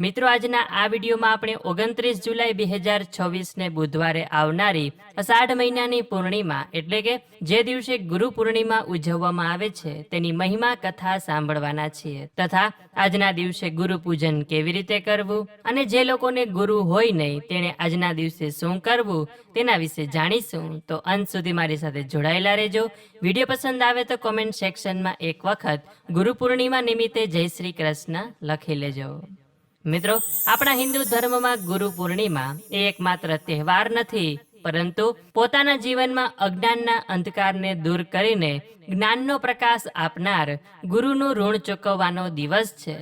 મિત્રો, આજના આ વિડીયોમાં આપણે 29 જુલાઈ 2026ને બુધવારે આવનારી અષાઢ મહિનાની પૂર્ણિમા એટલે કે જે દિવસે ગુરુ પૂર્ણિમા ઉજવવામાં આવે છે તેની મહિમા કથા સાંભળવાના છીએ તથા આજના દિવસે ગુરુ પૂજન કેવી રીતે કરવું અને જે લોકોને ગુરુ હોય નહીં તેણે આજના દિવસે શું કરવું તેના વિશે જાણીશું। તો અંત સુધી મારી સાથે જોડાયેલા રહેજો। વિડીયો પસંદ આવે તો કોમેન્ટ સેક્શનમાં એક વખત ગુરુ પૂર્ણિમા નિમિત્તે જય શ્રી કૃષ્ણ લખી લેજો। મિત્રો, આપણા હિન્દુ ધર્મમાં ગુરુ પૂર્ણિમા એ એકમાત્ર તહેવાર નથી, પરંતુ પોતાના જીવનમાં અજ્ઞાનના અંધકારને દૂર કરીને જ્ઞાનનો પ્રકાશ આપનાર ગુરુનું ઋણ ચૂકવવાનો દિવસ છે।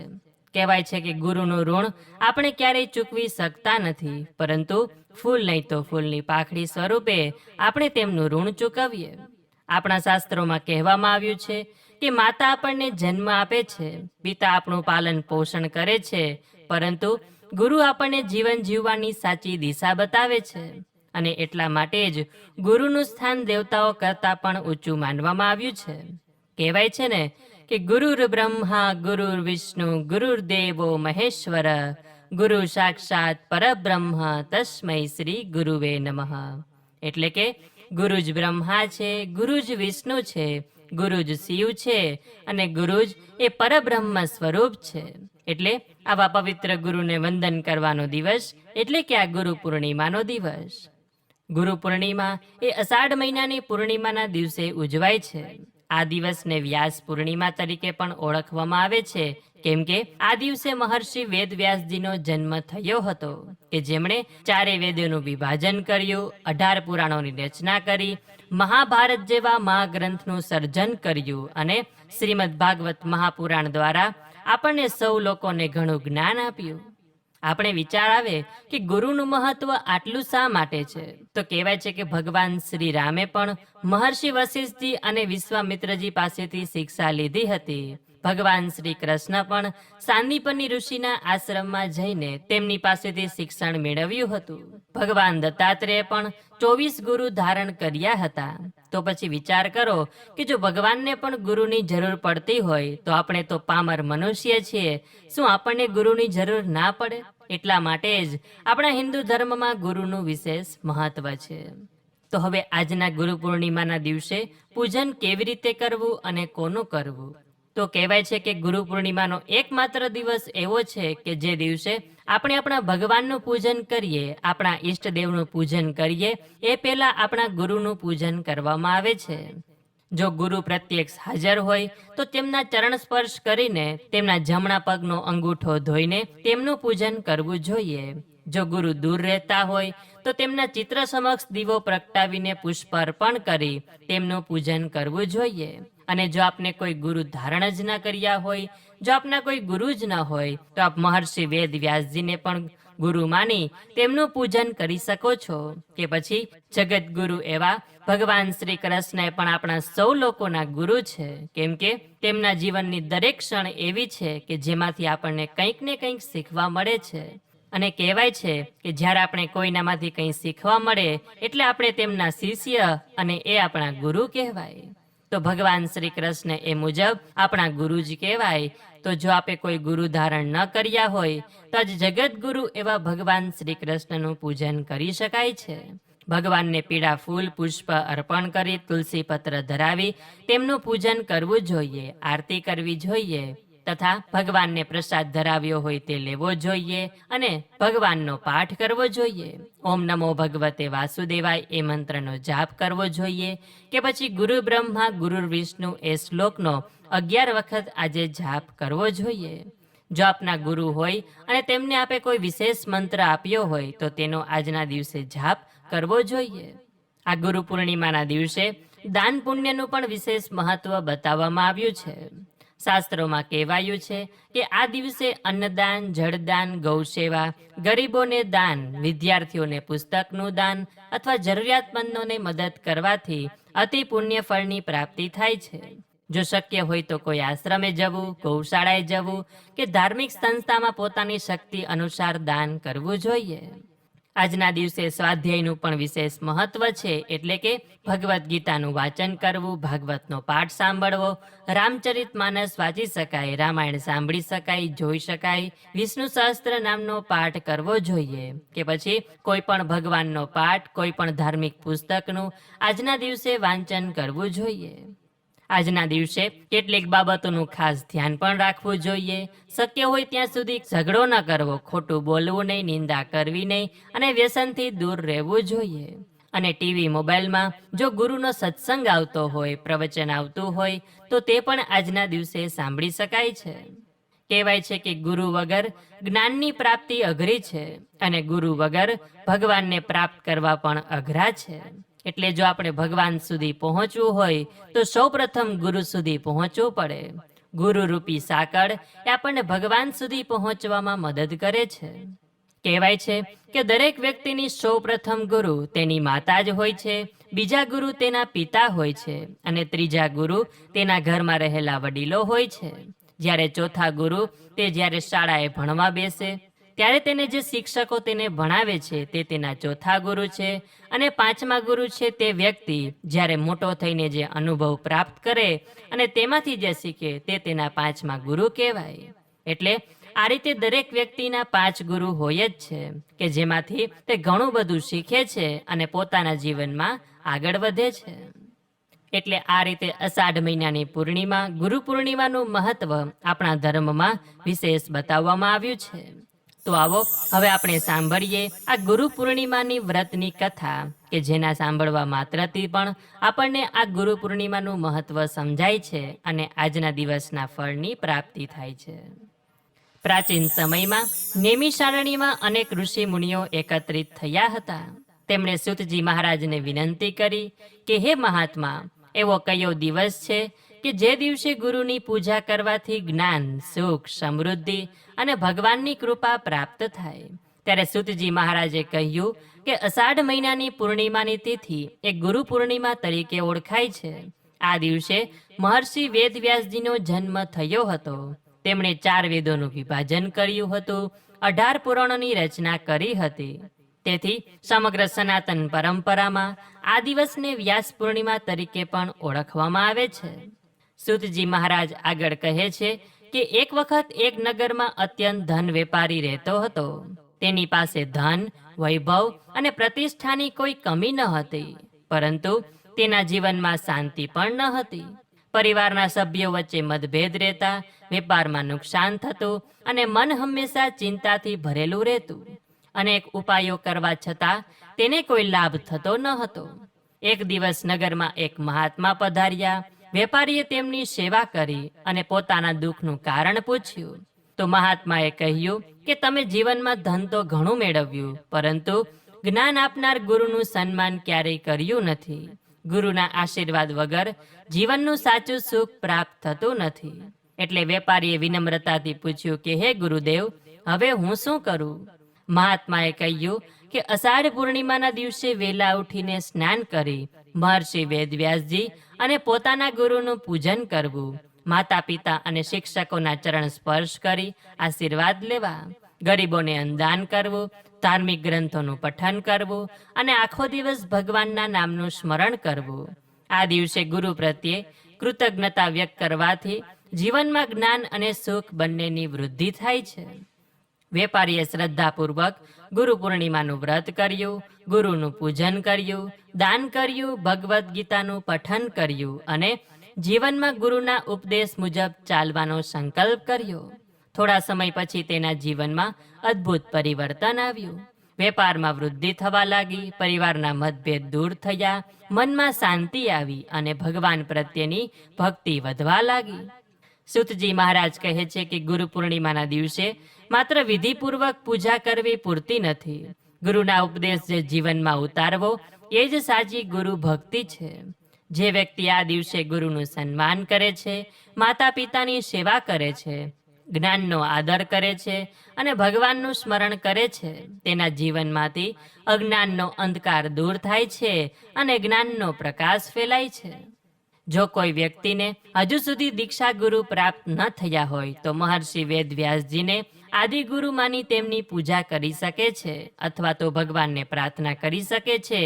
કહેવાય છે કે ગુરુનું ઋણ આપણે ક્યારેય ચૂકવી શકતા નથી, પરંતુ ફૂલ નહીં તો ફૂલની પાખડી સ્વરૂપે આપણે તેમનું ઋણ ચૂકવીએ। આપણા શાસ્ત્રોમાં કહેવામાં આવ્યું છે કે માતા આપણને જન્મ આપે છે, પિતા આપણું પાલન પોષણ કરે છે, પરંતુ ગુરુ આપણને જીવન જીવવાની સાચી દિશા બતાવે છે। અને એટલા માટે જ ગુરુનું સ્થાન દેવતાઓ કરતાં પણ ઊંચું માનવામાં આવ્યું છે। કહેવાય છે ને કે ગુરુર બ્રહ્મા ગુરુર વિષ્ણુ ગુરુર્દેવો મહેશ્વર ગુરુ સાક્ષાત પરબ્રહ્મ તસ્મૈ શ્રી ગુરુવે નમઃ। એટલે કે ગુરુ જ બ્રહ્મા છે, ગુરુ જ વિષ્ણુ છે, ગુરુ જ શિવ છે અને ગુરુ જ એ પરબ્રહ્મ સ્વરૂપ છે। એટલે આવા પવિત્ર ગુરુને વંદન કરવાનો દિવસ એટલે કે આ ગુરુ પૂર્ણિમાનો દિવસ। ગુરુ પૂર્ણિમા એ અષાઢ મહિનાની પૂર્ણિમાના દિવસે ઉજવાય છે। આ દિવસને વ્યાસ પૂર્ણિમા તરીકે પણ ઓળખવામાં આવે છે, કેમ કે આ દિવસે મહર્ષિ વેદવ્યાસજીનો જન્મ થયો હતો કે જેમણે 4 વેદોનું વિભાજન કર્યું, 18 પુરાણોની રચના કરી, મહાભારત જેવા મહાગ્રંથનું સર્જન કર્યું અને શ્રીમદ ભાગવત મહાપુરાણ દ્વારા આપણને સૌ લોકોને ઘણું જ્ઞાન આપ્યું। આપણે વિચાર આવે કે ગુરુનું મહત્વ આટલું શા માટે છે, તો કહેવાય છે કે ભગવાન શ્રી રામે પણ મહર્ષિ વશિષ્ઠજી અને વિશ્વામિત્રજી પાસેથી શિક્ષા લીધી હતી। ભગવાન શ્રી કૃષ્ણ પણ સાંદીપની ઋષિના આશ્રમમાં જઈને તેમની પાસેથી શિક્ષણ મેળવ્યું હતું। ભગવાન દત્તાત્રેય પણ 24 ગુરુ ધારણ કર્યા હતા। તો પછી વિચાર કરો કે જો ભગવાનને પણ ગુરુની જરૂર પડતી હોય તો આપણે તો પામર મનુષ્ય છીએ, શું આપણને ગુરુની જરૂર ના પડે? એટલા માટે જ આપણા હિન્દુ ધર્મમાં ગુરુનું વિશેષ મહત્વ છે। તો હવે આજના ગુરુ પૂર્ણિમાના દિવસે પૂજન કેવી રીતે કરવું અને કોનું કરવું? તો કહેવાય છે કે ગુરુ પૂર્ણિમાનો એકમાત્ર દિવસ એવો છે કે જે દિવસે આપણે આપણા ભગવાનનું પૂજન કરીએ, આપણા ઈષ્ટદેવનું પૂજન કરીએ એ પહેલા આપણા ગુરુનું પૂજન કરવામાં આવે છે। જો ગુરુ પ્રત્યક્ષ હાજર હોય તો તેમના ચરણ સ્પર્શ કરીને તેમના જમણા પગનો અંગૂઠો ધોઈને તેમનું પૂજન કરવું જોઈએ। જો ગુરુ દૂર રહેતા હોય તો તેમના ચિત્ર સમક્ષ દીવો પ્રગટાવીને પુષ્પ અર્પણ કરી તેમનું પૂજન કરવું જોઈએ। અને જો આપને કોઈ ગુરુ ધારણ જ ના કર્યા હોય, જો આપના કોઈ ગુરુ જ ન હોય તો આપ મહર્ષિ વેદ વ્યાસજીને પણ ગુરુ માની તેમનું પૂજન કરી શકો છો। કે પછી જગત ગુરુ એવા ભગવાન શ્રી કૃષ્ણ પણ આપણા સૌ લોકોના ગુરુ છે, કેમ કે તેમના જીવનની દરેક ક્ષણ એવી છે કે જેમાંથી આપણને કંઈક ને કંઈક શીખવા મળે છે। અને કહેવાય છે કે જ્યારે આપણે કોઈનામાંથી કંઈ શીખવા મળે એટલે આપણે તેમના શિષ્ય અને એ આપણા ગુરુ કહેવાય। તો ભગવાન શ્રી કૃષ્ણ એ મુજબ આપણા ગુરુ જ કહેવાય। તો જો આપે કોઈ ગુરુ ધારણ ન કર્યા હોય તો જ જગત ગુરુ એવા ભગવાન શ્રી કૃષ્ણનું પૂજન કરી શકાય છે। ભગવાનને પીળા ફૂલ પુષ્પ અર્પણ કરી તુલસી પત્ર ધરાવી તેમનું પૂજન કરવું જોઈએ, આરતી કરવી જોઈએ તથા ભગવાનને પ્રસાદ ધરાવ્યો હોય તે લેવો જોઈએ અને ભગવાનનો પાઠ કરવો જોઈએ। ઓમ નમો ભગવતે વાસુદેવાય એ મંત્રનો જાપ કરવો જોઈએ કે પછી ગુરુ બ્રહ્મા ગુરુ વિષ્ણુ એ શ્લોકનો 11 વખત આજે જાપ કરવો જોઈએ। જો આપના ગુરુ હોય અને તેમને આપે કોઈ વિશેષ મંત્ર આપ્યો હોય તો તેનો આજના દિવસે જાપ કરવો જોઈએ। આ ગુરુ પૂર્ણિમાના દિવસે દાન પુણ્યનું પણ વિશેષ મહત્વ બતાવવામાં આવ્યું છે। શાસ્ત્રોમાં કહેવાયું છે કે આ દિવસે અન્નદાન, જળદાન, ગૌસેવા, ગરીબોને દાન, વિદ્યાર્થીઓને પુસ્તકનું દાન અથવા જરૂરિયાતમંદોને મદદ કરવાથી અતિ પુણ્ય ફળની પ્રાપ્તિ થાય છે। જો શક્ય હોય તો કોઈ આશ્રમે જવું, ગૌશાળાએ જવું કે ધાર્મિક સંસ્થામાં પોતાની શક્તિ અનુસાર દાન કરવું જોઈએ। આજના દિવસે સ્વાધ્યાયનું પણ વિશેષ મહત્વ છે, એટલે કે ભગવદ્ ગીતાનું વાંચન કરવું, ભાગવતનો પાઠ સાંભળવો, રામચરિત માનસ વાંચી શકાય, રામાયણ સાંભળી શકાય, જોઈ શકાય, વિષ્ણુ સહસ્ત્ર નામનો પાઠ કરવો જોઈએ, કે પછી કોઈ પણ ભગવાનનો પાઠ, કોઈ પણ ધાર્મિક પુસ્તકનું આજના દિવસે વાંચન કરવું જોઈએ. આજના દિવસે કેટલીક બાબતોનું ખાસ ધ્યાન પણ રાખવું જોઈએ. શક્ય હોય ત્યાં સુધી ઝઘડો ન કરવો, ખોટું બોલવું નહીં, નિંદા કરવી નહીં અને વ્યસનથી દૂર રહેવું જોઈએ. અને ટીવી, મોબાઈલમાં જો ગુરુનો સત્સંગ આવતો હોય, પ્રવચન આવતું હોય તો તે પણ આજના દિવસે સાંભળી શકાય છે. કહેવાય છે કે ગુરુ વગર જ્ઞાનની પ્રાપ્તિ અઘરી છે અને ગુરુ વગર ભગવાનને પ્રાપ્ત કરવા પણ અઘરા છે. એટલે જો આપણે ભગવાન સુધી પહોંચવું હોય તો સૌપ્રથમ ગુરુ સુધી પહોંચવું પડે. ગુરુ રૂપી સાકળ એ આપણને ભગવાન સુધી પહોંચવામાં મદદ કરે છે. કહેવાય છે કે દરેક વ્યક્તિની સૌપ્રથમ ગુરુ તેની માતા જ હોય છે, બીજા ગુરુ તેના પિતા હોય છે અને ત્રીજા ગુરુ તેના ઘરમાં રહેલા વડીલો હોય છે. જ્યારે ચોથા ગુરુ તે જ્યારે શાળાએ ભણવા બેસે ત્યારે તેને જે શિક્ષકો તેને ભણાવે છે તે તેના ચોથા ગુરુ છે. અને પાંચમા ગુરુ છે તે વ્યક્તિ જ્યારે મોટો થઈને જે અનુભવ પ્રાપ્ત કરે અને તેમાંથી જે શીખે તે તેના પાંચમા ગુરુ કહેવાય. એટલે આ રીતે દરેક વ્યક્તિના 5 ગુરુ હોય જ છે કે જેમાંથી તે ઘણું બધું શીખે છે અને પોતાના જીવનમાં આગળ વધે છે. એટલે આ રીતે અષાઢ મહિનાની પૂર્ણિમા, ગુરુ પૂર્ણિમાનું મહત્વ આપણા ધર્મમાં વિશેષ બતાવવામાં આવ્યું છે. તો આવો હવે આપણે સાંભળીએ આ ગુરુ પૂર્ણિમાની વ્રતની કથા, કે જેના સાંભળવા માત્રથી પણ આપણને આ ગુરુ પૂર્ણિમાનું મહત્વ સમજાય છે અને આજના દિવસના ફળની પ્રાપ્તિ થાય છે. પ્રાચીન સમયમાં નૈમિષારણ્યમાં અનેક ઋષિ મુનિઓ એકત્રિત થયા હતા. તેમણે સૂતજી મહારાજને વિનંતી કરી કે હે મહાત્મા, એવો કયો દિવસ છે કે જે દિવસે ગુરુની પૂજા કરવાથી જ્ઞાન, સુખ, સમૃદ્ધિ અને ભગવાનની કૃપા પ્રાપ્ત થાય? ત્યારે સૂતજી મહારાજે કહ્યું કે અષાઢ મહિનાની પૂર્ણિમાની તિથિ એ ગુરુ પૂર્ણિમા તરીકે ઓળખાય છે. આ દિવસે મહર્ષિ વેદવ્યાસજીનો જન્મ થયો હતો. તેમણે 4 વેદોનું વિભાજન કર્યું હતું, 18 પુરાણોની રચના કરી હતી. તેથી સમગ્ર સનાતન પરંપરામાં આ દિવસને વ્યાસ પૂર્ણિમા તરીકે પણ ઓળખવામાં આવે છે. સૂતજી મહારાજ આગળ કહે છે કે એક વખત એક નગરમાં અત્યંત ધન વેપારી રહેતો હતો. તેની પાસે ધન, વૈભવ અને પ્રતિષ્ઠાની કોઈ કમી ન હતી, પરંતુ તેના જીવનમાં શાંતિ પણ ન હતી. પરિવારના સભ્યો વચ્ચે મતભેદ રહેતા, વેપારમાં નુકસાન થતું અને મન હંમેશા ચિંતાથી ભરેલું રહેતું. અનેક ઉપાયો કરવા છતાં તેને કોઈ લાભ થતો ન હતો. એક દિવસ નગરમાં એક મહાત્મા પધાર્યા. વેપારીએ તેમની સેવા કરી અને પોતાના દુઃખનું કારણ પૂછ્યું. તો મહાત્માએ કહ્યું કે તમે જીવનમાં ધન તો ઘણું મેળવ્યું, પરંતુ જ્ઞાન આપનાર ગુરુનું સન્માન ક્યારેય કર્યું નથી. ગુરુના આશીર્વાદ વગર જીવનનું સાચું સુખ પ્રાપ્ત થતું નથી. એટલે વેપારીએ વિનમ્રતાથી પૂછ્યું કે હે ગુરુદેવ, હવે હું શું કરું? મહાત્માએ કહ્યું કે અષાઢ પૂર્ણિમાના દિવસે વહેલા ઉઠીને સ્નાન કરી મહર્ષિ વેદવ્યાસજી અને પોતાના ગુરુનું પૂજન કરવું, માતા પિતા અને શિક્ષકોના ચરણ સ્પર્શ કરી આશીર્વાદ લેવા, ગરીબોને અન્નદાન કરવું, ધાર્મિક ગ્રંથોનું પઠન કરવું અને આખો દિવસ ભગવાનના નામનું સ્મરણ કરવું. આ દિવસે ગુરુ પ્રત્યે કૃતજ્ઞતા વ્યક્ત કરવાથી જીવનમાં જ્ઞાન અને સુખ બંનેની વૃદ્ધિ થાય છે. વેપારીએ શ્રદ્ધાપૂર્વક ગુરુ પૂર્ણિમાનું વ્રત કર્યું, ગુરુનું પૂજન કર્યું, દાન કર્યું, ભગવદ્ ગીતાનું પઠન કર્યું અને જીવનમાં ગુરુના ઉપદેશ મુજબ ચાલવાનો સંકલ્પ કર્યો. થોડા સમય પછી તેના જીવનમાં અદ્ભુત પરિવર્તન આવ્યું. વેપારમાં વૃદ્ધિ થવા લાગી, પરિવારના મતભેદ દૂર થયા, મનમાં શાંતિ આવી અને ભગવાન પ્રત્યેની ભક્તિ વધવા લાગી. સૂતજી મહારાજ કહે છે કે ગુરુ પૂર્ણિમાના દિવસે માત્ર વિધિપૂર્વક પૂજા કરવી પૂરતી નથી. ગુરુના ઉપદેશ જે જીવનમાં ઉતારવો એ જ સાચી ગુરુ ભક્તિ છે. જે વ્યક્તિ આ દિવસે ગુરુનું સન્માન કરે છે, માતા પિતાની સેવા કરે છે, જ્ઞાનનો આદર કરે છે અને ભગવાનનું સ્મરણ કરે છે, તેના જીવનમાંથી અજ્ઞાનનો અંધકાર દૂર થાય છે અને જ્ઞાનનો પ્રકાશ ફેલાય છે. જો કોઈ વ્યક્તિને હજુ સુધી દીક્ષા ગુરુ પ્રાપ્ત ન થયા હોય તો મહર્ષિ વેદવ્યાસજીને આદિગુરુ માની તેમની પૂજા કરી શકે છે અથવા તો ભગવાનને પ્રાર્થના કરી શકે છે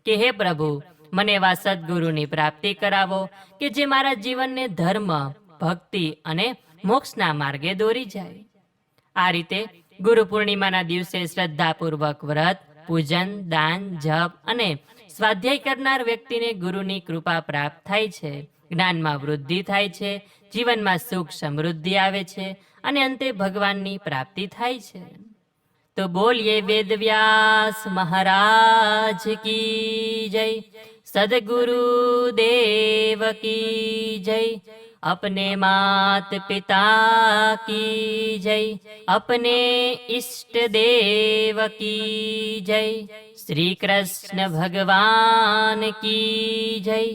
કે હે પ્રભુ, મને એવા સદગુરુની પ્રાપ્તિ કરાવો કે જે મારા જીવનને ધર્મ, ભક્તિ અને મોક્ષના માર્ગે દોરી જાય. આ રીતે ગુરુ પૂર્ણિમાના દિવસે શ્રદ્ધાપૂર્વક વ્રત, પૂજન, દાન, જપ અને સ્વાધ્યાય કરનાર વ્યક્તિને ગુરુની કૃપા પ્રાપ્ત થાય છે, જ્ઞાનમાં વૃદ્ધિ થાય છે, જીવનમાં સુખ સમૃદ્ધિ આવે છે અને અંતે ભગવાનની પ્રાપ્તિ થાય છે. તો બોલીએ વેદવ્યાસ મહારાજ કી જય, સદગુરુ દેવ કી જય, अपने मात पिता की जय, अपने इष्ट देव की जय, श्री कृष्ण भगवान की जय,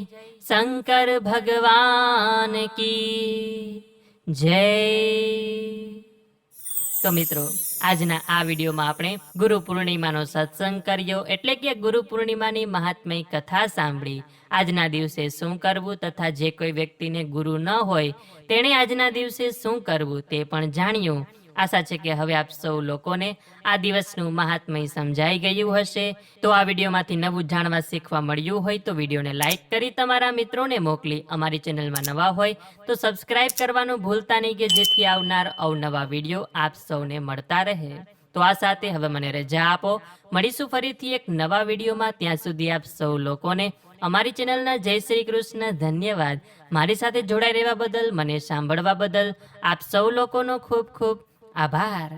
शंकर भगवान की जय. તો મિત્રો, આજના આ વિડીયોમાં આપણે ગુરુ પૂર્ણિમાનો સત્સંગ કર્યો, એટલે કે ગુરુ પૂર્ણિમાની મહાત્મય કથા સાંભળી. આજના દિવસે શું કરવું તથા જે કોઈ વ્યક્તિને ગુરુ ન હોય તેણે આજના દિવસે શું કરવું તે પણ જાણ્યું. આશા છે કે હવે આપ સૌ લોકોને આ દિવસનું મહાત્મય સમજાઈ ગયું હશે. તો આ વિડીયોમાંથી નવું જાણવા શીખવા મળ્યું હોય તો વિડીયોને લાઈક કરી તમારા મિત્રોને મોકલી, અમારી ચેનલમાં નવા હોય તો સબસ્ક્રાઈબ કરવાનું ભૂલતા નહીં કે જેથી આવનાર અવનવા વિડીયો આપ સૌને મળતા રહે. તો આ સાથે હવે મને રજા આપો. મળીશું ફરીથી એક નવા વિડીયોમાં. ત્યાં સુધી આપ સૌ લોકોને અમારી ચેનલના જય શ્રી કૃષ્ણ. ધન્યવાદ. મારી સાથે જોડાઈ રહેવા બદલ, મને સાંભળવા બદલ આપ સૌ લોકોનો ખૂબ ખૂબ આભાર.